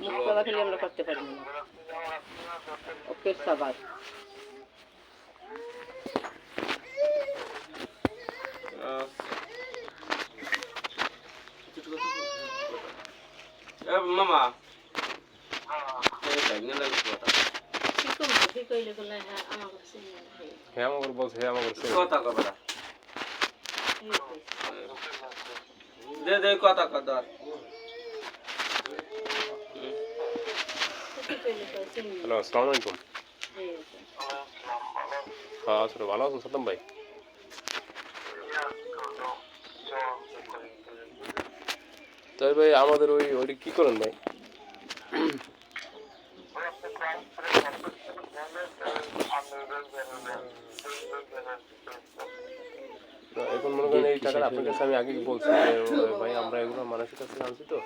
মুক্তলা খেলে আমরা করতে পারি না। ওকে সবাই মামা হ্যাঁ আমার বলছে হ্যাঁ আমার বলছে কথা কথা দে দে কথা কথা হ্যালো আসসালামু আলাইকুম হ্যাঁ আসলে ভালো আছেন সাদ্দাম ভাই তাই ভাই আমাদের ওই কি করেন ভাই এখন মনে করেন এই টাকাটা আপনার কাছে আমি আগে বলছি যে ভাই আমরা এগুলো মানুষের কাছ থেকে আনছি তো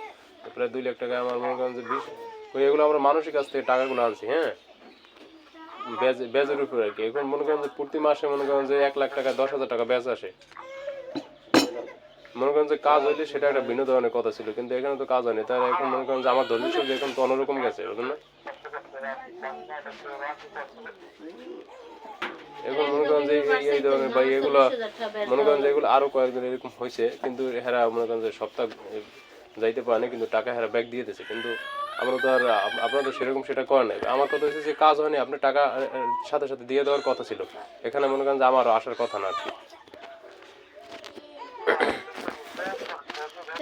প্রায় 2 লাখ টাকা আমার মনে করেন যে 20 এগুলো আমরা মানুষের কাছ থেকে টাকাগুলো আনছি হ্যাঁ ব্যাজের উপরে আর কি এখন মনে করেন যে প্রতি মাসে মনে করেন যে 1 লাখ টাকা 10,000 টাকা ব্যাজ আসে মনে করেন যে কাজ হইলে সেটা একটা ভিন্ন ধরনের কথা ছিল কিন্তু এখানে তো কাজ হয়নি তাই এখন মনে করেন যে আমার ধর্মীয় সবজি এখন তো অন্যরকম গেছে বুঝলেন না এখন মনে করেন যে এই ধরনের ভাই এগুলো মনে করেন যে এগুলো আরো কয়েকদিন এরকম হয়েছে কিন্তু হেরা মনে করেন যে সপ্তাহ যাইতে পারে না কিন্তু টাকা হেরা ব্যাক দিয়ে দিয়েছে কিন্তু আমরা তো আর আপনারা তো সেরকম সেটা করেন নাই আমার কথা হচ্ছে যে কাজ হয়নি আপনি টাকা সাথে সাথে দিয়ে দেওয়ার কথা ছিল এখানে মনে করেন যে আমারও আসার কথা না আর কি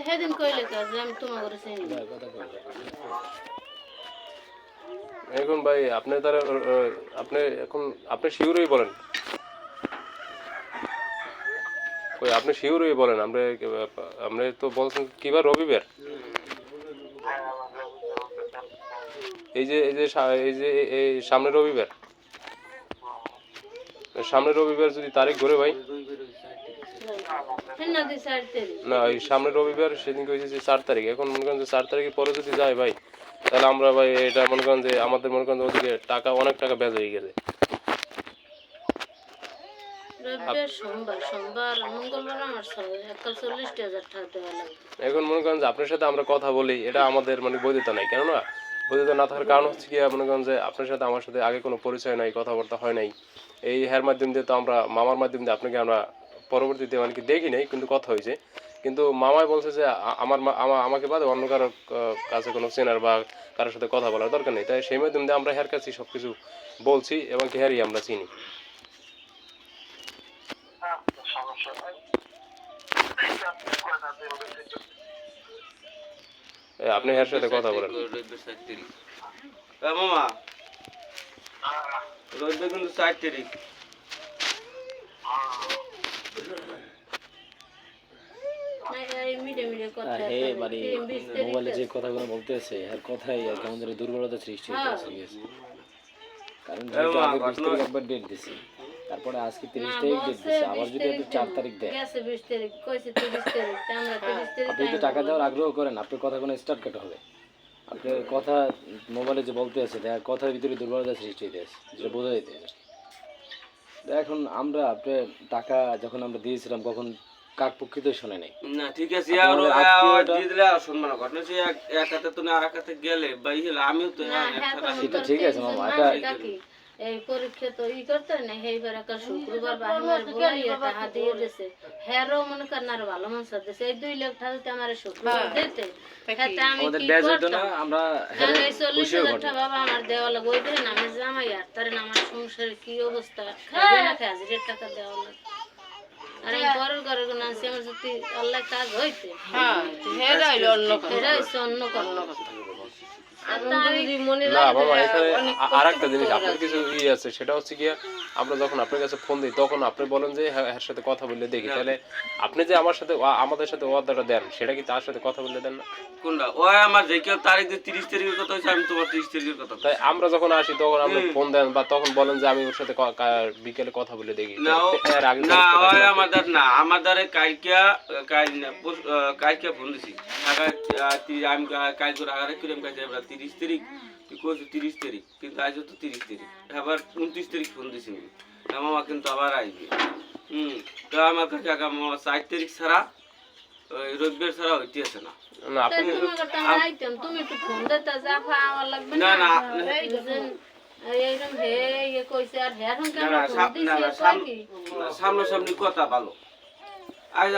সেদিন কইলে কাজ আমি তোমার করে চিনি এখন ভাই আপনি তার আপনি এখন আপনি শিওরই বলেন কই আপনি শিওরই বলেন আমরা তো বলছেন কিবার রবিবার এই যে এই সামনের রবিবার যদি তারিখ ধরে ভাই না এই সামনের রবিবার সেদিন কইছে যে 4 তারিখ এখন মনে করেন যে 4 তারিখের পরে যদি যায় ভাই তাহলে আমরা ভাই এটা মনে করেন যে আমাদের মনে করেন ওদিকে টাকা অনেক টাকা বেজ হয়ে গেছে সোমবার মঙ্গলবার আমার 41,000 টাকা দেওয়া লাগে এখন মনে করেন যে আপনার সাথে আমরা কথা বলি এটা আমাদের মানে বৈধতা নাই কেননা বৈধতা না থাকার কারণ হচ্ছে কি মনে করেন যে আপনার সাথে আমার সাথে আগে কোনো পরিচয় নাই কথাবার্তা হয় নাই এই হের মাধ্যম দিয়ে তো আমরা মামার মাধ্যম দিয়ে আপনাকে আমরা পরবর্তীতে মানে কি দেখি নাই কিন্তু কথা হয়েছে কিন্তু মামাই বলছে যে আমাকে বাদে অন্য কারো কাছে কোনো চেনার বা কারোর সাথে কথা বলার দরকার নেই তাই সেই মাধ্যম দিয়ে আমরা হের কাছে সব কিছু বলছি এবং কি হেরই আমরা চিনি আপনি হের সাথে কথা বলেন মামা রবিবার কিন্তু 4 তারিখ মোবাইলে যে কথাগুলো বলতেছে আর কথাই আর কেমন ধরে দুর্বলতা সৃষ্টি হয়েছে কারণ একবার ডেট দিছি তারপরে আজকে 30 তারিখ ডেট দিছে আবার যদি 4 তারিখ দেয় আপনি তো টাকা দেওয়ার আগ্রহ করেন আপনার কথা কোনো স্টার্ট কাটা হবে আপনার কথা মোবাইলে যে বলতে আছে তার কথার ভিতরে দুর্বলতা সৃষ্টি হয়েছে যেটা বোঝা যাইতেছে এখন আমরা আপনার টাকা যখন আমরা দিয়েছিলাম কখন কাক পক্ষিত শুনে নাই না ঠিক আছে দিয়ে দিলে শুনবো না ঘটনা সে এক হাতে তো না আর এক হাতে গেলে ভাই আমিও তো সেটা ঠিক আছে মামা এটা এই পরীক্ষা তো করতে না এইবার একটা শুক্রবার বাহিমার বলাইয়া টাকা দিয়ে দিছে হেরও মনে করেন আর ভালো মানুষ দিছে এই 2 লাখ টাকা আমার শুক্রবার দিতে তাতে আমি কি করতাম আমরা এই 40,000 টাকা বাবা আমার দেওয়া লাগে ওই দিন আমি জামাই আর তার আমার সংসারের কি অবস্থা খাবে না খায় যে টাকা দেওয়া লাগে আরে বড় করে কোন আছে আমার যদি আল্লাহ কাজ হইতে হ্যাঁ হেরাই অন্য কথা না বাবা এখানে আরেকটা জিনিস আপনার কিছু আছে সেটা হচ্ছে কি আমরা যখন আপনার কাছে ফোন দিই তখন আপনি বলেন যে এর সাথে কথা বললে দেখি তাহলে আপনি যে আমাদের সাথে ওয়াদাটা দেন সেটা কি তার সাথে কথা বললে দেন না কোনটা ওই আমার যে কেউ তারিখ 30 তারিখের কথা হইছে আমি তোমার 30 তারিখের কথা তাই আমরা যখন আসি তখন আপনি ফোন দেন বা তখন বলেন যে আমি ওর সাথে বিকেলে কথা বলে দেখি না ওই আমাদের কালকে ফোন দিছি আমি কালকে আগে কিরম কাছে 30 তারিখ তুই কইছিস 30 তারিখ কিন্তু আজ তো 30 তারিখ আবার 29 তারিখ ফোন দিছি মামা কিন্তু আবার আসবে তো আমার কাছে মামা 4 তারিখ ছাড়া ওই রবিবার ছাড়া হইতে আছে না। না আপনি তোমাকে তো আমি আইতাম, তুমি একটু ফোন দিতে জাফা আমার লাগবে না, না। না, এই বুঝেন, এইরকম হে ইয়ে কইছে আর হ্যাঁ রকম না, কেমন না, ফোন দিছে না, কয় কি? সামনাসামনি কথা ভালো। আর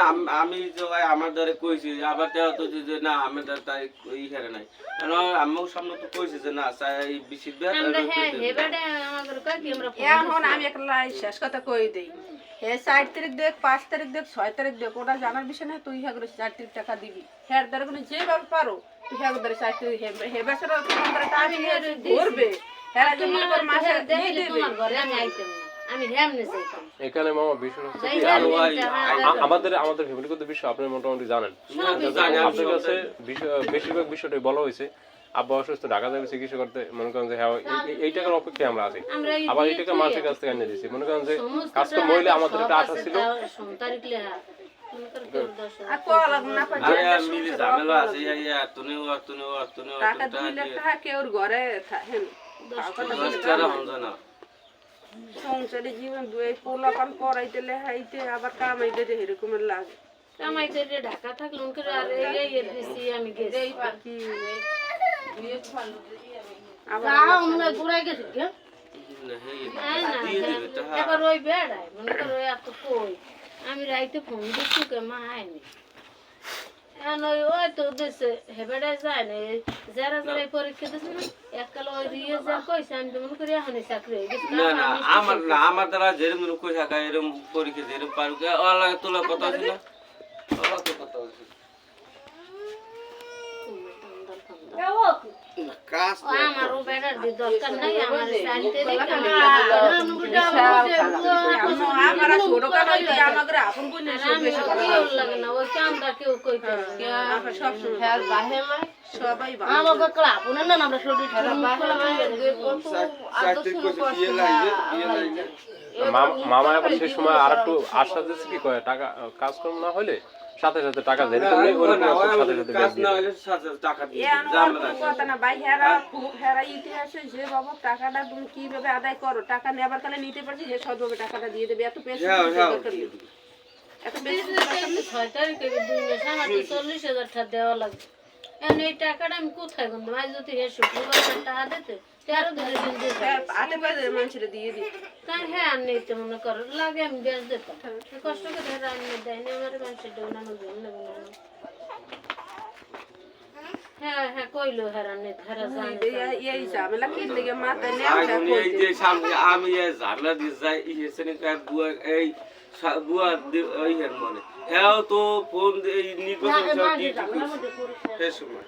আমি তো ভাই আমার দ্বারে কইছি আবার দেওয়া তো যে না আমার দ্বারা তাই ই হেরে নাই, কারণ আমিও সামনে তো কইছি যে না এই বিশিদ্ধার আমরা হ্যাঁ হে বেড়ে আমাদের কয় কি আমরা ফোন এখন আমি একলা শেষ কথা কই দেই, হে 4 তারিখ দেখ, 5 তারিখ দেখ, 6 তারিখ দেখ, ওটা জানার বিষয় না। তুই হ্যাঁ 4 তারিখ টাকা দিবি, হ্যাঁ দ্বারা কোনো যেভাবে পারো তুই হ্যাঁ দ্বারা 4 তারিখ হে বেচারা তোমার দ্বারা টাকা নিয়ে ঘুরবে, হ্যাঁ যে মনে কর মাসে দিয়ে দেবে। তোমার ঘরে আমি আইতাম না, আমি হেমনে যাইতাম। এখানে মামা বিষয় হচ্ছে কি যাই ভাই, আমাদের ফ্যামিলিগত বিষয় আপনি মোটামুটি জানেন। আপনার কাছে বেশিরভাগ বিষয়টাই বলা হয়েছে আব্বা অসুস্থ, ঢাকা যাবে চিকিৎসা করতে, মনে করেন যে হ্যাঁ এই টাকার অপেক্ষায় আমরা আছি, আমরা এই আবার এই টাকা মানুষের কাছ থেকে এনে দিচ্ছি। মনে করেন যে কাজকর্ম হইলে আমাদের একটা আশা ছিল। তারিখ লেহা মনে কর কেউ 10 আর কোয়া লাগবে না পাই আরে মিলি ঝামেলা আছে তুনিও টাকা 2 লাখ টাকা কেউ ঘরে থাকে না। সংসারে জীবন দুই পোলাপান পড়াইতে লেখাইতে আবার কামাইতে যে এরকমের লাগে। কামাইতে যে ঢাকা থাকলে উনকে আর এই দিছি আমি গেছি কি আবার মনে ঘুরাই গেছে কি এবার ওই বেড়ায় মনে করো এত কই আমি রাইতে ফোন দিচ্ছি কে মা আয়নি ওই তো দেশে হেবেড়ায় যায় না যারা যারা এই পরীক্ষা দিচ্ছে না এককাল ওই রিয়ে যা কইছে আমি তো মনে করি এখনই চাকরি হয়ে গেছে না আমার দ্বারা যেরকম কই থাকা এরকম পরীক্ষা যেরকম পারুক আল্লাহ তোলা কথা ছিল কথা হচ্ছে কাজ আমারও বেড়ার দি দরকার নাই আমার শাড়িতে আমার ছোট কাজ আমাদের আপন বোন লাগে না ওই কামটা কেউ কইতে সব সবাই আমাকে ক্লাব না আমরা শরীর মামা আবার সেই সময় আর একটু আশ্বাস দিচ্ছে কি কয় টাকা কাজকর্ম না হলে সাথে সাথে টাকা দেয় টাকা দিয়ে কথা না ভাই হেরা খুব হেরা ইতিহাসে যে বাবা টাকাটা তুমি কিভাবে আদায় করো, টাকা নেবার কালে নিতে পারছি যে সৎভাবে টাকাটা দিয়ে দেবে। এত পেশা এত বেশি 6 তারিখে 2 মাসে আমার 40,000 টাকা দেওয়া লাগবে। এখন এই টাকাটা আমি কোথায় গুনবো? আজ যদি হে শুক্রবার টাকা দিতে 13 ধরে দিন দিতে আতে পারে মানুষের দিয়ে দিই। তাই হ্যাঁ আর নিতে মনে করো লাগে আমি বেশ দিতাম কষ্ট করে হেরা আমি দেয়নি আমার মানুষের ডোনানো জন্য হ্যাঁ হ্যাঁ কইলো হেরা নিতে হেরা জানে এই ঝামেলা কি লেগে মাথায় এই যে সামনে আমি এই ঝামেলা দিয়ে যাই ইহেছেন বুয়া এই বুয়া ওই হের মনে হ্যাঁ তো ফোন এই নির্বাচন সে সময়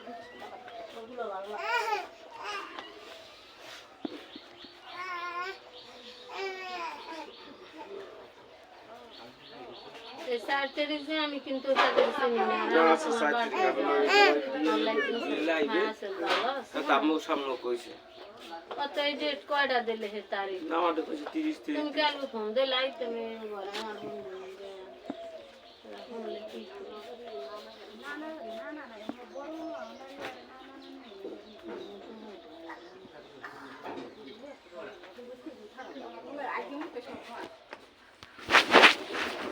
এই 4 তারিখে আমি কিন্তু তাদের চিনি না সামনে কইছে কত এই ডেট কয়টা দিলে হে তারিখ আমাদের কইছে 30 তুমি কালকে ফোন দিলাই তুমি ঘরে আমার বন্ধু